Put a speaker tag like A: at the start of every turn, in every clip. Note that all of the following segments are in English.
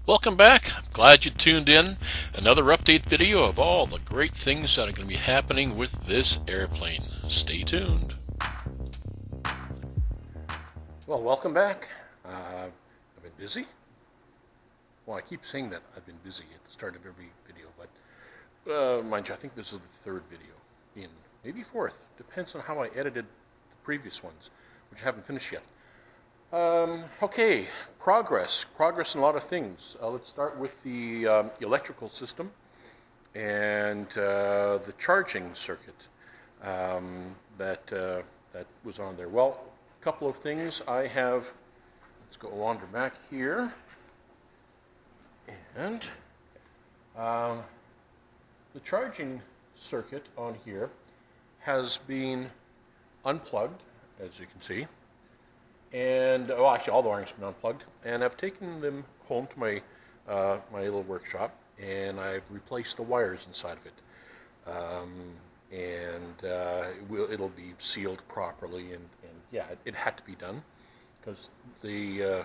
A: Welcome back. I'm glad you tuned in. Another update video of all the great things that are going to be happening with this airplane. Stay tuned. Well, welcome back. I've been busy. Well, I keep saying that I've been busy at the start of every video, but mind you, I think this is the third video, maybe fourth. Depends on how I edited the previous ones, which I haven't finished yet. Okay, progress in a lot of things. Let's start with the electrical system and the charging circuit that was on there. Well, a couple of things I have. Let's go wander back here, and the charging circuit on here has been unplugged, as you can see. And, well, actually all the wiring's been unplugged, and I've taken them home to my my little workshop, and I've replaced the wires inside of it. It'll be sealed properly, and yeah, it had to be done, because the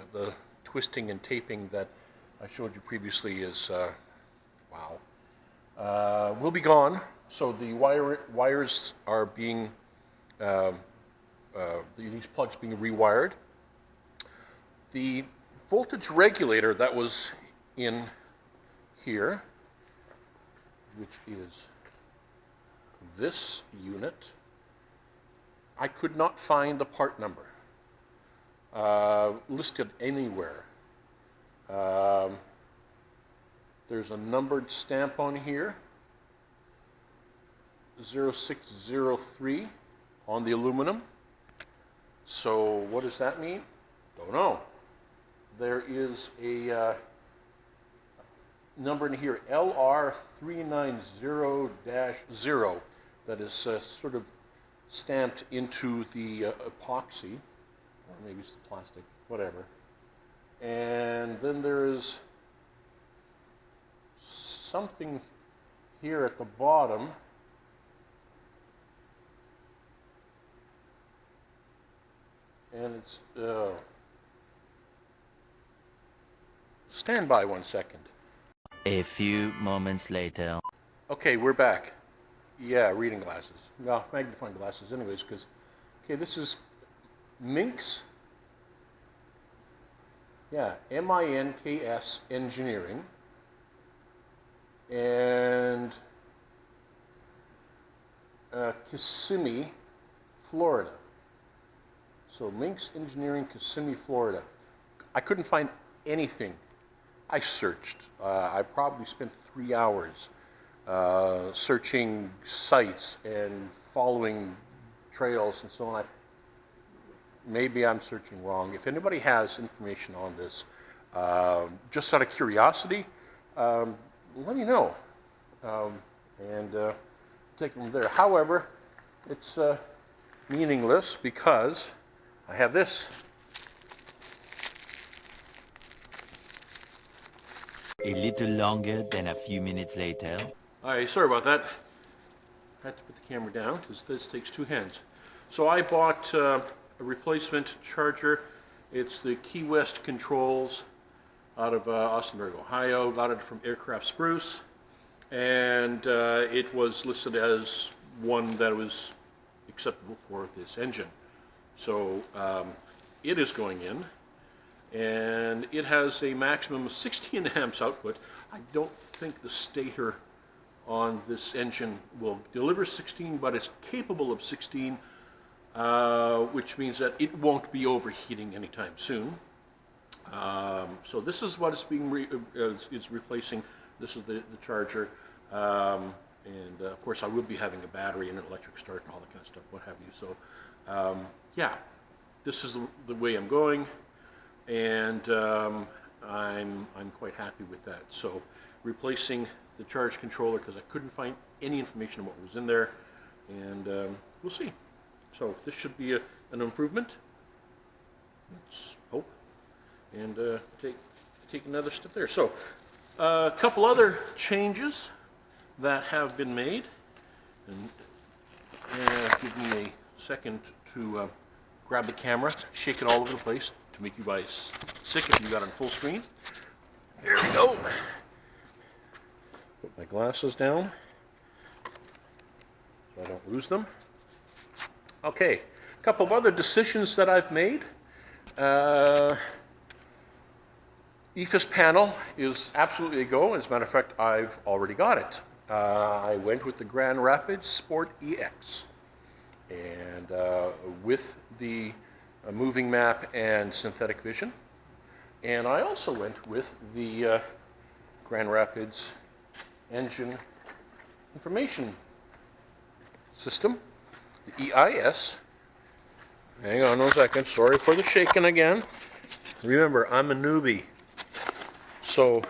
A: twisting and taping that I showed you previously is, will be gone. So the wires are being these plugs being rewired. The voltage regulator that was in here, which is this unit, I could not find the part number listed anywhere. There's a numbered stamp on here, 0603 on the aluminum. So what does that mean? Don't know. There is a number in here, LR390-0, that is sort of stamped into the epoxy, or maybe it's the plastic, whatever. And then there is something here at the bottom. And it's, stand by 1 second.
B: A few moments later.
A: Okay, we're back. Yeah, reading glasses. No, magnifying glasses anyways, because, okay, this is Minks. Yeah, M-I-N-K-S Engineering. And Kissimmee, Florida. So Minks Engineering, Kissimmee, Florida. I couldn't find anything. I searched. I probably spent 3 hours searching sites and following trails and so on. Maybe I'm searching wrong. If anybody has information on this, just out of curiosity, let me know. And take it from there. However, it's meaningless because I have this.
B: A little longer than a few minutes later.
A: Alright, sorry about that. I had to put the camera down because this takes 2 hands. So I bought a replacement charger. It's the Key West Controls out of Austinburg, Ohio. Got it from Aircraft Spruce. And it was listed as one that was acceptable for this engine. So it is going in, and it has a maximum of 16 amps output. I don't think the stator on this engine will deliver 16, but it's capable of 16, which means that it won't be overheating anytime soon. So this is what it's being it's replacing. This is the charger. And of course I will be having a battery and an electric start and all that kind of stuff, what have you. So yeah, this is the way I'm going, and I'm quite happy with that. So replacing the charge controller because I couldn't find any information on what was in there, and we'll see. So this should be an improvement. Let's hope, and take another step there. So a couple other changes that have been made, and give me a second to grab the camera, shake it all over the place to make you guys sick if you got it on full screen. There we go. Put my glasses down so I don't lose them. Okay, a couple of other decisions that I've made. EFIS panel is absolutely a go. As a matter of fact, I've already got it. I went with the Grand Rapids Sport EX. And with the moving map and synthetic vision. And I also went with the Grand Rapids Engine Information System, the EIS. Hang on 1 second, sorry for the shaking again. Remember, I'm a newbie. So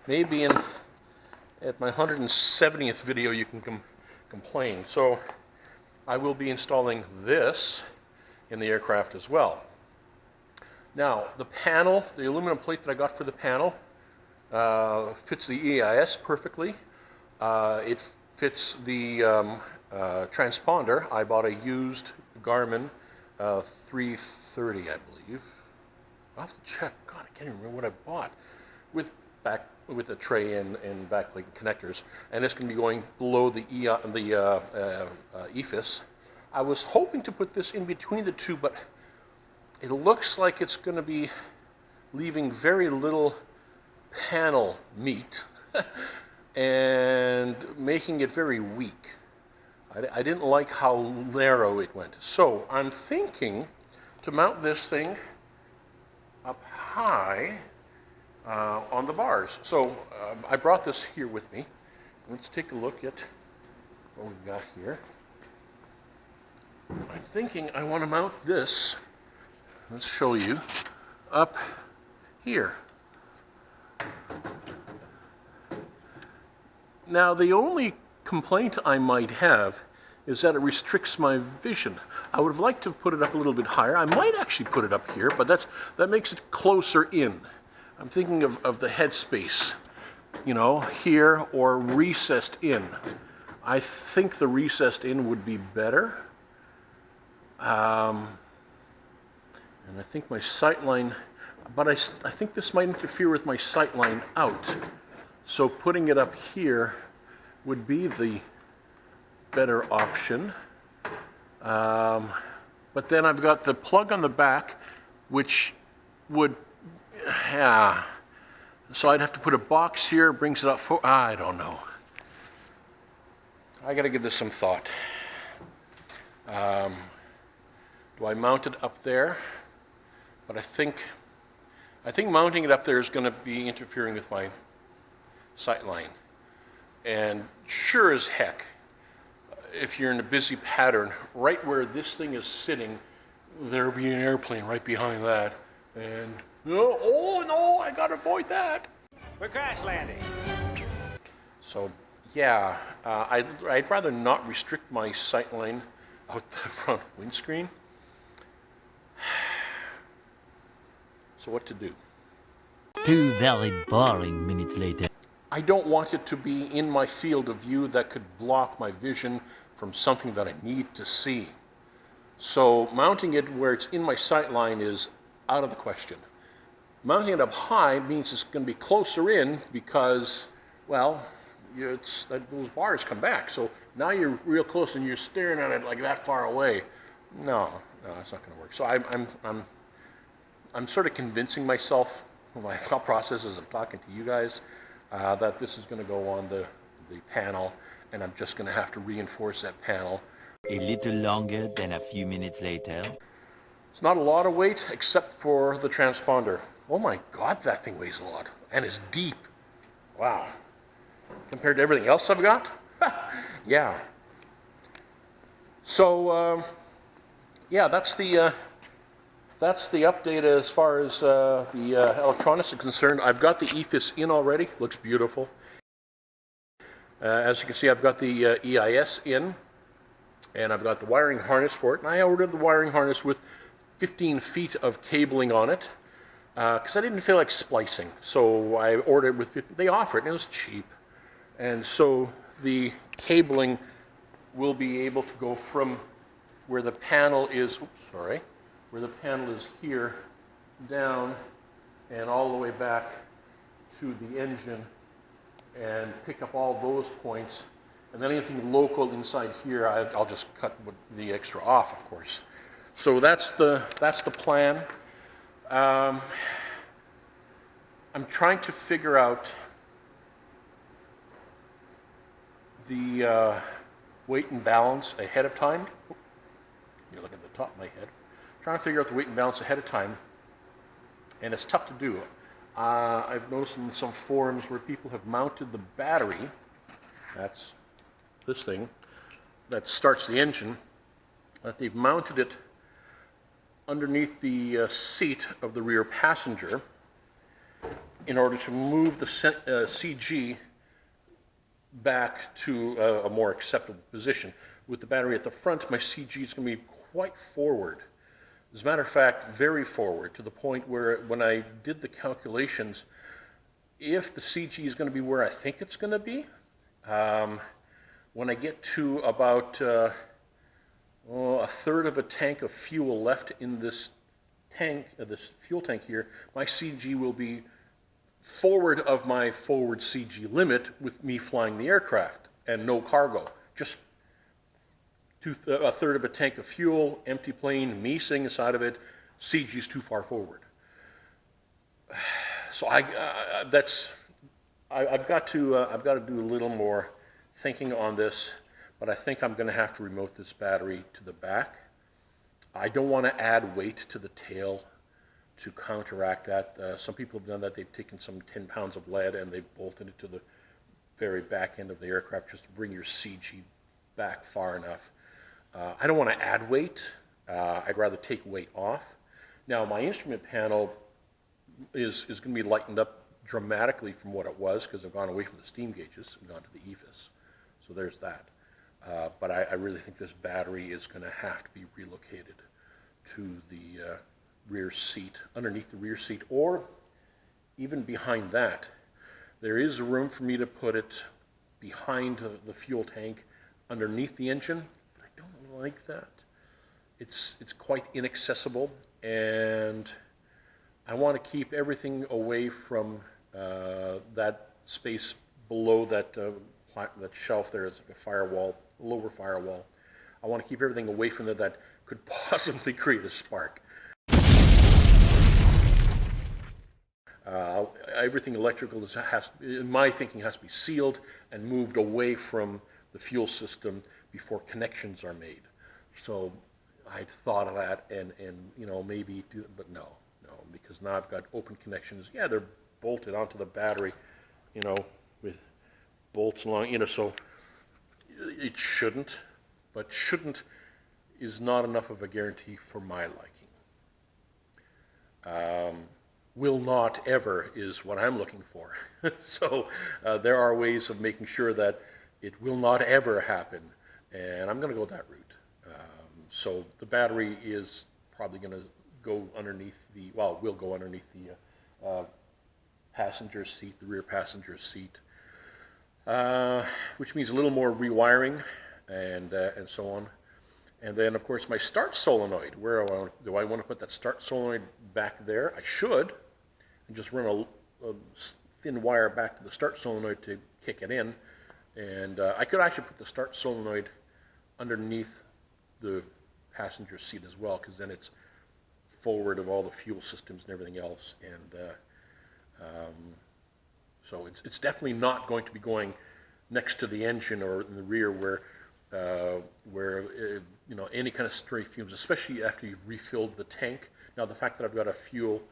A: maybe at my 170th video you can complain. So I will be installing this in the aircraft as well. Now, the panel, the aluminum plate that I got for the panel, fits the EIS perfectly. It fits the transponder. I bought a used Garmin 330, I believe. I'll have to check. God, I can't even remember what I bought. With a tray and backplate connectors, and this can be going below the EFIS. I was hoping to put this in between the two, but it looks like it's going to be leaving very little panel meat and making it very weak. I didn't like how narrow it went. So I'm thinking to mount this thing up high on the bars. So I brought this here with me. Let's take a look at what we've got here. I'm thinking I want to mount this, let's show you, up here. Now the only complaint I might have is that it restricts my vision. I would have liked to put it up a little bit higher. I might actually put it up here, but that makes it closer in. I'm thinking of the headspace, you know, here or recessed in. I think the recessed in would be better. And I think my sight line, but I think this might interfere with my sight line out. So putting it up here would be the better option. But then I've got the plug on the back, which would, yeah. So I'd have to put a box here, brings it up for, I don't know. I gotta give this some thought. Do I mount it up there? But I think mounting it up there is going to be interfering with my sight line. And sure as heck, if you're in a busy pattern, right where this thing is sitting, there'll be an airplane right behind that. And oh no, I gotta avoid that.
C: We're crash landing.
A: So yeah, I'd rather not restrict my sight line out the front windscreen. So what to do?
B: 2 very boring minutes later.
A: I don't want it to be in my field of view that could block my vision from something that I need to see. So mounting it where it's in my sight line is out of the question. Mounting it up high means it's going to be closer in because, well, those bars come back. So now you're real close and you're staring at it like that far away. No, it's not going to work. So I'm sort of convincing myself, my thought process as I'm talking to you guys, that this is going to go on the panel, and I'm just going to have to reinforce that panel.
B: A little longer than a few minutes later.
A: It's not a lot of weight except for the transponder. Oh my God, that thing weighs a lot, and it's deep. Wow. Compared to everything else I've got? Yeah. So, yeah, that's the update as far as the electronics are concerned. I've got the EFIS in already. Looks beautiful. As you can see, I've got the EIS in, and I've got the wiring harness for it. And I ordered the wiring harness with 15 feet of cabling on it because I didn't feel like splicing. So I ordered it with 50. They offer it, and it was cheap. And so the cabling will be able to go from where the panel is, where the panel is here, down, and all the way back to the engine and pick up all those points. And then anything local inside here, I'll just cut the extra off, of course. So that's the plan. I'm trying to figure out the weight and balance ahead of time. You look at the top of my head. Trying to figure out the weight and balance ahead of time, and it's tough to do. I've noticed in some forums where people have mounted the battery, that's this thing, that starts the engine, that they've mounted it underneath the seat of the rear passenger in order to move the CG back to a more acceptable position. With the battery at the front, my CG is going to be quite forward. As a matter of fact, very forward, to the point where when I did the calculations, if the CG is going to be where I think it's going to be, when I get to about a third of a tank of fuel left in this tank, this fuel tank here, my CG will be forward of my forward CG limit with me flying the aircraft and no cargo. Just a third of a tank of fuel, empty plane, me sitting inside of it, CG is too far forward. So I've got to do a little more thinking on this, but I think I'm going to have to remote this battery to the back. I don't want to add weight to the tail to counteract that. Some people have done that. They've taken some 10 pounds of lead and they've bolted it to the very back end of the aircraft just to bring your CG back far enough. I don't want to add weight. I'd rather take weight off. Now, my instrument panel is going to be lightened up dramatically from what it was because I've gone away from the steam gauges and gone to the EFIS. So there's that. But I really think this battery is going to have to be relocated to the rear seat, underneath the rear seat, or even behind that. There is room for me to put it behind the fuel tank, underneath the engine. I don't like that. It's quite inaccessible, and I want to keep everything away from that space below that shelf there. It's like a firewall, lower firewall. I want to keep everything away from that that could possibly create a spark. Everything electrical in my thinking, has to be sealed and moved away from the fuel system before connections are made. So I thought of that and maybe do it, but no, because now I've got open connections. Yeah, they're bolted onto the battery, with bolts along, so it shouldn't, but shouldn't is not enough of a guarantee for my liking. Will not ever is what I'm looking for. So there are ways of making sure that it will not ever happen, and I'm going to go that route. So the battery is probably going to go underneath will go underneath the passenger seat, the rear passenger seat, which means a little more rewiring and so on. And then, of course, my start solenoid. Where do I want to put that start solenoid back there? I should, and just run a thin wire back to the start solenoid to kick it in. And I could actually put the start solenoid underneath the passenger seat as well, because then it's forward of all the fuel systems and everything else. And so it's definitely not going to be going next to the engine or in the rear where any kind of stray fumes, especially after you've refilled the tank. Now, the fact that I've got a fuel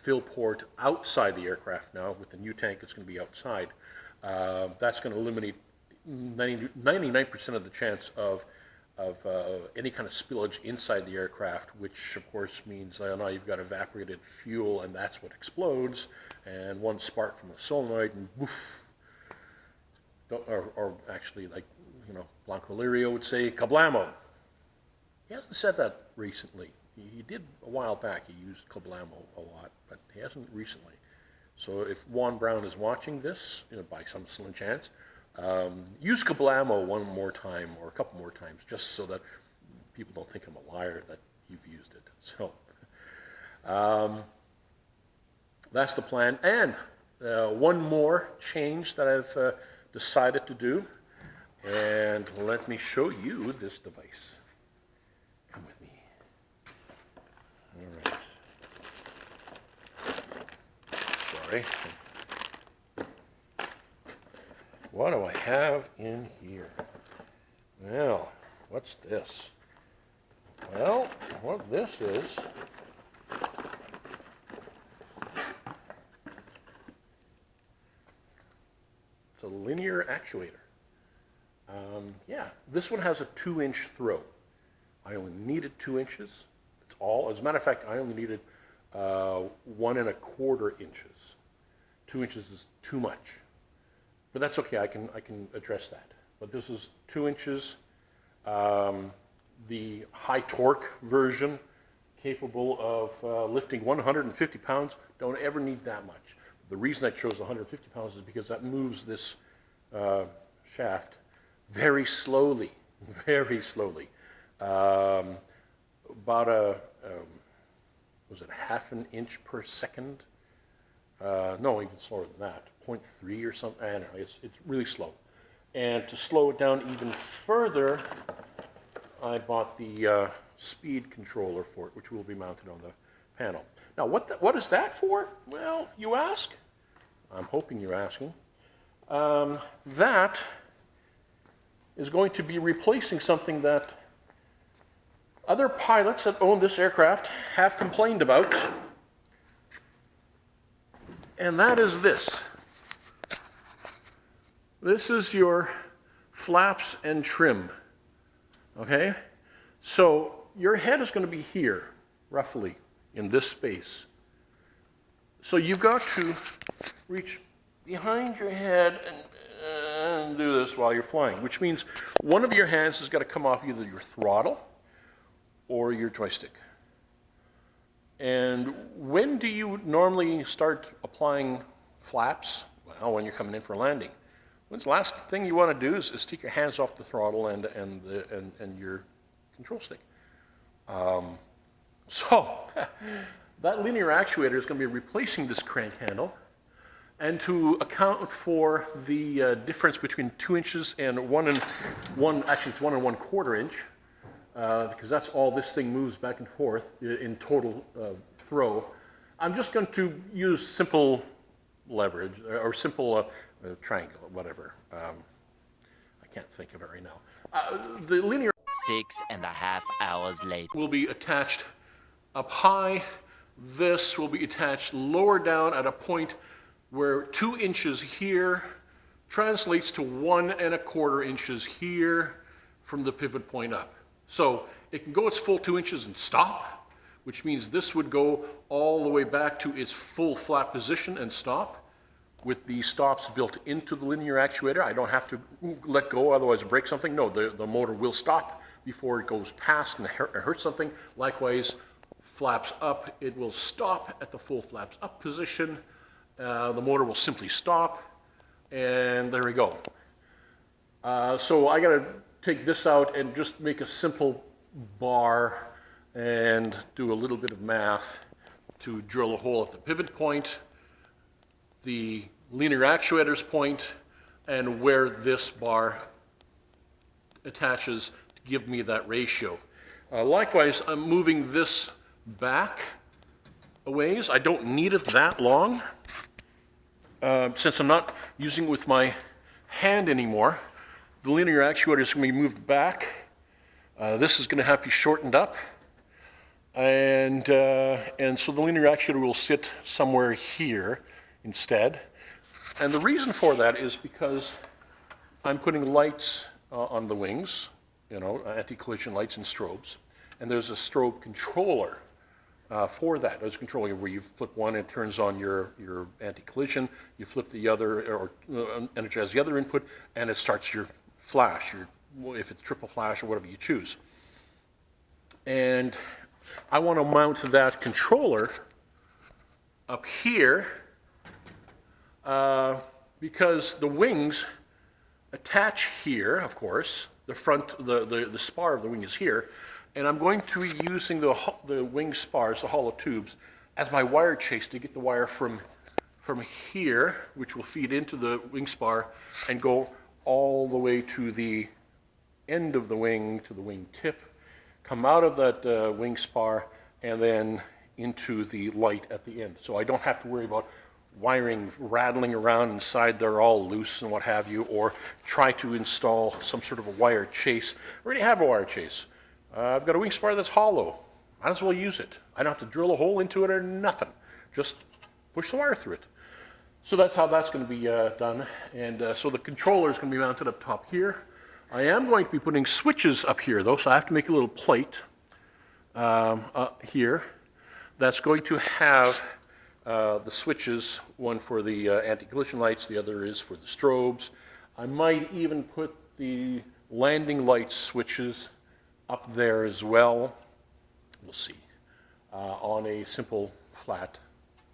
A: fill port outside the aircraft now, with the new tank, it's going to be outside. That's going to eliminate 99% of the chance of any kind of spillage inside the aircraft, which of course means now you've got evaporated fuel, and that's what explodes, and one spark from a solenoid, and woof. Or actually, like, Blanco Lirio would say, kablamo. He hasn't said that recently. He did a while back. He used kablamo a lot, but he hasn't recently. So if Juan Brown is watching this, by some slim chance, use kablamo one more time or a couple more times, just so that people don't think I'm a liar that you've used it. So that's the plan. And one more change that I've decided to do. And let me show you this device. Come with me. All right. Sorry. What do I have in here? Well, what's this? Well, what this is, it's a linear actuator. Yeah, this one has a 2-inch throw. I only needed 2 inches. That's all. As a matter of fact, I only needed 1 1/4 inches. 2 inches is too much, but that's okay. I can address that. But this is 2 inches. The high torque version, capable of lifting 150 pounds. Don't ever need that much. The reason I chose 150 pounds is because that moves this shaft very slowly, very slowly. About was it 1/2 inch per second? No, even slower than that, 0.3 or something. I don't know, it's really slow. And to slow it down even further, I bought the speed controller for it, which will be mounted on the panel. Now, what is that for? Well, you ask. I'm hoping you're asking. That is going to be replacing something that other pilots that own this aircraft have complained about, and that is this. This is your flaps and trim, okay? So your head is going to be here, roughly, in this space. So you've got to reach behind your head and do this while you're flying, which means one of your hands has got to come off either your throttle or your joystick. And when do you normally start applying flaps? Well, when you're coming in for a landing. When's the last thing you want to do is take your hands off the throttle and your control stick. So that linear actuator is going to be replacing this crank handle. And to account for the difference between 2 inches and 1 1/4 inch, because that's all this thing moves back and forth in total throw, I'm just going to use simple leverage or simple triangle, whatever. I can't think of it right now. The linear
B: 6.5 hours later.
A: will be attached up high. This will be attached lower down at a point where 2 inches here translates to 1 1/4 inches here from the pivot point up. So it can go its full 2 inches and stop, which means this would go all the way back to its full flap position and stop. With the stops built into the linear actuator, I don't have to let go, otherwise break something. No, the motor will stop before it goes past and hurts something. Likewise, flaps up, it will stop at the full flaps up position. The motor will simply stop, and there we go. So I got to take this out and just make a simple bar and do a little bit of math to drill a hole at the pivot point, the linear actuator's point, and where this bar attaches to give me that ratio. Likewise, I'm moving this back a ways. I don't need it that long. Since I'm not using it with my hand anymore, the linear actuator is going to be moved back. This is going to have to be shortened up. And so the linear actuator will sit somewhere here instead. And the reason for that is because I'm putting lights on the wings, you know, anti-collision lights and strobes. And there's a strobe controller for that. There's a controller where you flip one, it turns on your anti-collision. You flip the other, or energize the other input, and it starts your flash, if it's triple flash or whatever you choose. And I want to mount that controller up here because the wings attach here, of course. The front, the spar of the wing is here, and I'm going to be using the wing spars, the hollow tubes, as my wire chase to get the wire from from here, which will feed into the wing spar and go all the way to the end of the wing, to the wing tip, come out of that wing spar, and then into the light at the end. So I don't have to worry about wiring rattling around inside there all loose and what have you, or try to install some sort of a wire chase. I already have a wire chase. I've got a wing spar that's hollow. Might as well use it. I don't have to drill a hole into it or nothing. Just push the wire through it. So that's how that's going to be done. And so the controller is going to be mounted up top here. I am going to be putting switches up here though, so I have to make a little plate up here that's going to have the switches, one for the anti-collision lights, the other is for the strobes. I might even put the landing light switches up there as well. We'll see. On a simple flat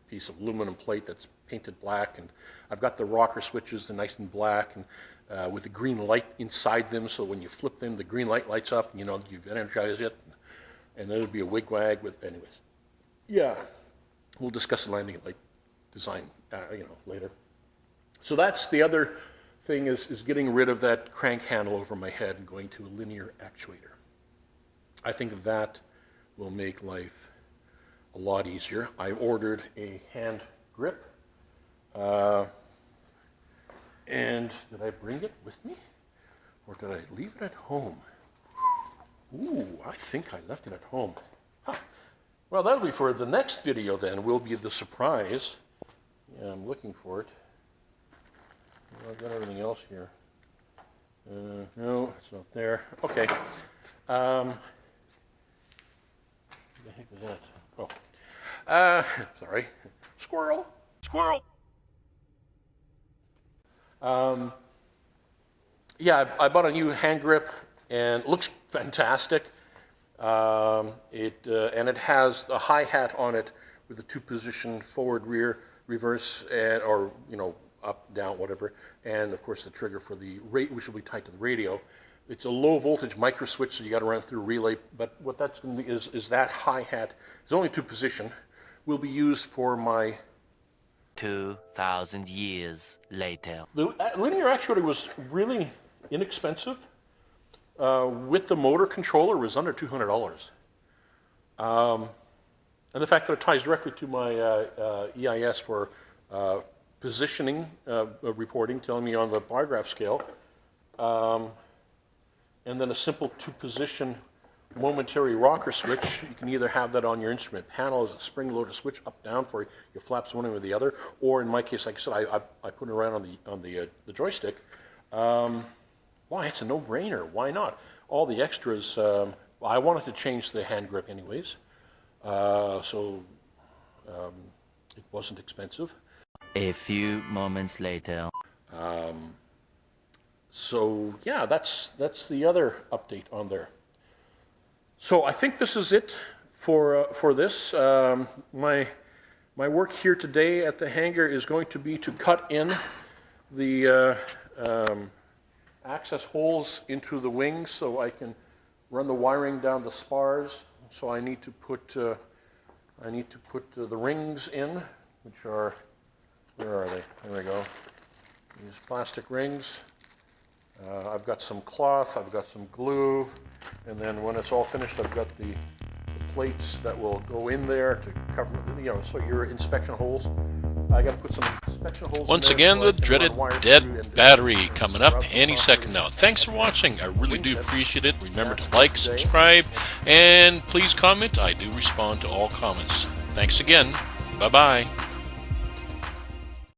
A: piece of aluminum plate that's painted black, and I've got the rocker switches, they're nice and black, and with the green light inside them, so when you flip them, the green light lights up, and you know you've energized it, and there'll be a wig-wag with, anyways. Yeah, we'll discuss the landing light design, later. So that's the other thing is getting rid of that crank handle over my head and going to a linear actuator. I think that will make life a lot easier. I ordered a hand grip. And did I bring it with me? Or did I leave it at home? Ooh, I think I left it at home. Huh. Well, that'll be for the next video then. Will be the surprise. Yeah, I'm looking for it. Well, I've got everything else here. No, it's not there. Okay. What the heck is that? Oh. Sorry. Squirrel. Squirrel. Yeah, I bought a new hand grip, and it looks fantastic. And it has a hi-hat on it with a two-position forward, rear, reverse, and or up, down, whatever. And of course the trigger for the rate, which will be tied to the radio. It's a low voltage micro switch, so you got to run it through a relay. But what that's going to be is that hi-hat. It's only two-position. Will be used for my
B: 2,000 years later.
A: The linear actuator was really inexpensive. With the motor controller, it was under $200. And the fact that it ties directly to my EIS for positioning reporting, telling me on the bar graph scale, and then a simple two-position momentary rocker switch. You can either have that on your instrument panel as a spring-loaded switch up down for your flaps one way or the other, or in my case, like I said, I put it around on the joystick. Why, it's a no-brainer. Why not? All the extras. I wanted to change the hand grip anyways, so it wasn't expensive.
B: A few moments later.
A: So yeah, that's the other update on there. So I think this is it for this. My work here today at the hangar is going to be to cut in the access holes into the wings so I can run the wiring down the spars. So I need to put the rings in, which are, where are they? There we go. These plastic rings. I've got some cloth, I've got some glue, and then when it's all finished, I've got the plates that will go in there to cover, so your inspection holes. I got to put some inspection holes.
C: Once
A: in there
C: again,
A: so
C: the dreaded dead battery coming up any second now. Thanks for watching. I really do appreciate it. Remember to like, subscribe, and please comment. I do respond to all comments. Thanks again. Bye-bye.